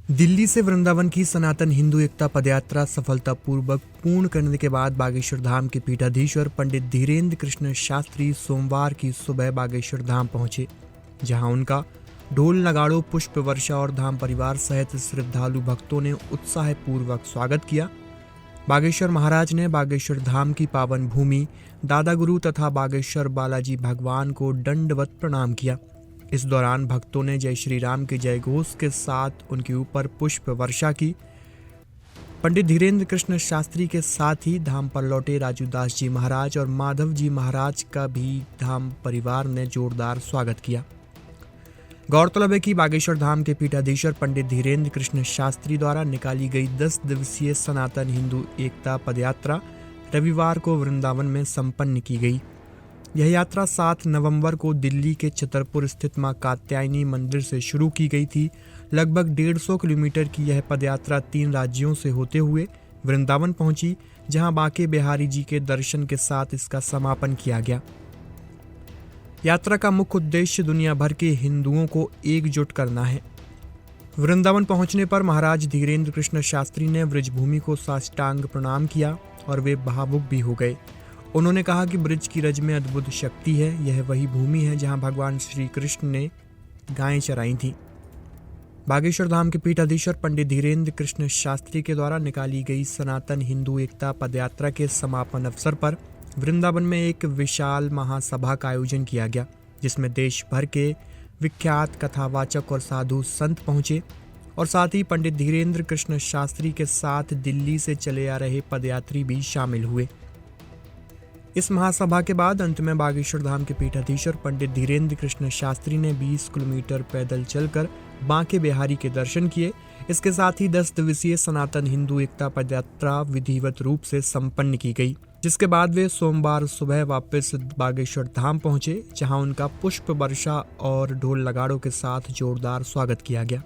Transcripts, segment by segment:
दिल्ली से वृंदावन की सनातन हिंदू एकता पदयात्रा सफलतापूर्वक पूर्ण करने के बाद बागेश्वर धाम के पीठाधीश्वर पंडित धीरेन्द्र कृष्ण शास्त्री सोमवार की सुबह बागेश्वर धाम पहुंचे, जहां उनका ढोल नगाड़ों, पुष्प वर्षा और धाम परिवार सहित श्रद्धालु भक्तों ने उत्साहपूर्वक स्वागत किया। बागेश्वर महाराज ने बागेश्वर धाम की पावन भूमि, दादा गुरु तथा बागेश्वर बालाजी भगवान को दंडवत प्रणाम किया। इस दौरान भक्तों ने जय श्री राम के जय घोष के साथ उनके ऊपर पुष्प वर्षा की। पंडित धीरेन्द्र कृष्ण शास्त्री के साथ ही धाम पर लौटे राजूदास जी महाराज और माधव जी महाराज का भी धाम परिवार ने जोरदार स्वागत किया। गौरतलब है कि बागेश्वर धाम के पीठाधीश्वर पंडित धीरेन्द्र कृष्ण शास्त्री द्वारा निकाली गई 10 दिवसीय सनातन हिंदू एकता पदयात्रा रविवार को वृंदावन में संपन्न की गई। यह यात्रा 7 नवंबर को दिल्ली के छतरपुर स्थित मां कात्यायनी मंदिर से शुरू की गई थी। लगभग 150 किलोमीटर की यह पदयात्रा 3 राज्यों से होते हुए वृंदावन पहुंची, जहां बांके बिहारी जी के दर्शन के साथ इसका समापन किया गया। यात्रा का मुख्य उद्देश्य दुनिया भर के हिंदुओं को एकजुट करना है। वृंदावन पहुंचने पर महाराज धीरेन्द्र कृष्ण शास्त्री ने ब्रजभूमि को साष्टांग प्रणाम किया और वे भावुक भी हो गए। उन्होंने कहा कि ब्रज की रज में अद्भुत शक्ति है। यह वही भूमि है जहां भगवान श्री कृष्ण ने गायें चराई थीं। बागेश्वर धाम के पीठाधीश्वर पंडित धीरेन्द्र कृष्ण शास्त्री के द्वारा निकाली गई सनातन हिंदू एकता पदयात्रा के समापन अवसर पर वृंदावन में एक विशाल महासभा का आयोजन किया गया, जिसमें देश भर के विख्यात कथावाचक और साधु संत पहुंचे और साथ ही पंडित धीरेन्द्र कृष्ण शास्त्री के साथ दिल्ली से चले आ रहे पदयात्री भी शामिल हुए। इस महासभा के बाद अंत में बागेश्वर धाम के पीठाधीश्वर पंडित धीरेन्द्र कृष्ण शास्त्री ने 20 किलोमीटर पैदल चलकर बांके बिहारी के दर्शन किए। इसके साथ ही 10 दिवसीय सनातन हिंदू एकता पदयात्रा विधिवत रूप से संपन्न की गई, जिसके बाद वे सोमवार सुबह वापस बागेश्वर धाम पहुंचे, जहां उनका पुष्प वर्षा और ढोल नगाड़ों के साथ जोरदार स्वागत किया गया।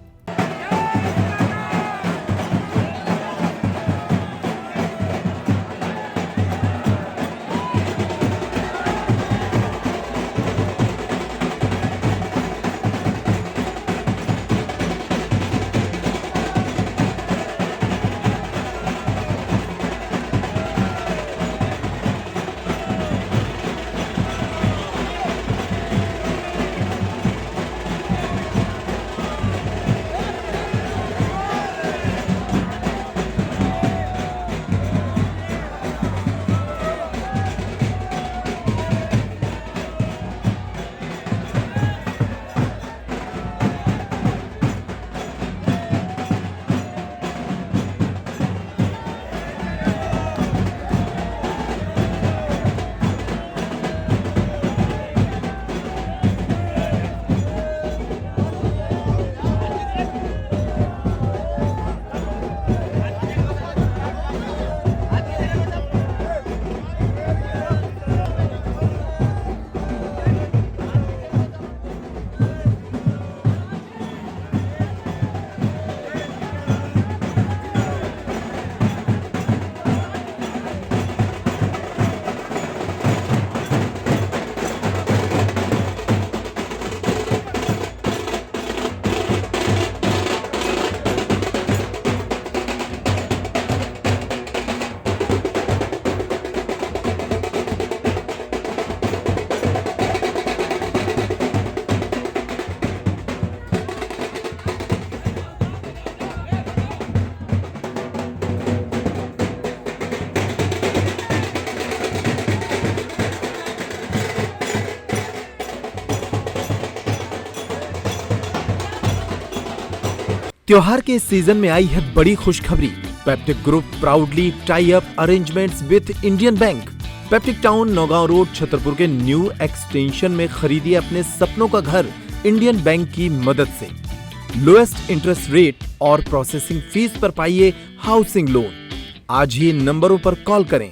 त्योहार के इस सीजन में आई है बड़ी खुशखबरी। Peptic group proudly tie up arrangements with Indian bank. Peptic town Naugaon road Chhatarpur के न्यू एक्सटेंशन में खरीदिए अपने सपनों का घर इंडियन बैंक की मदद से। लोएस्ट इंटरेस्ट रेट और प्रोसेसिंग फीस पर पाइए हाउसिंग लोन। आज ही इन नंबरों पर कॉल करें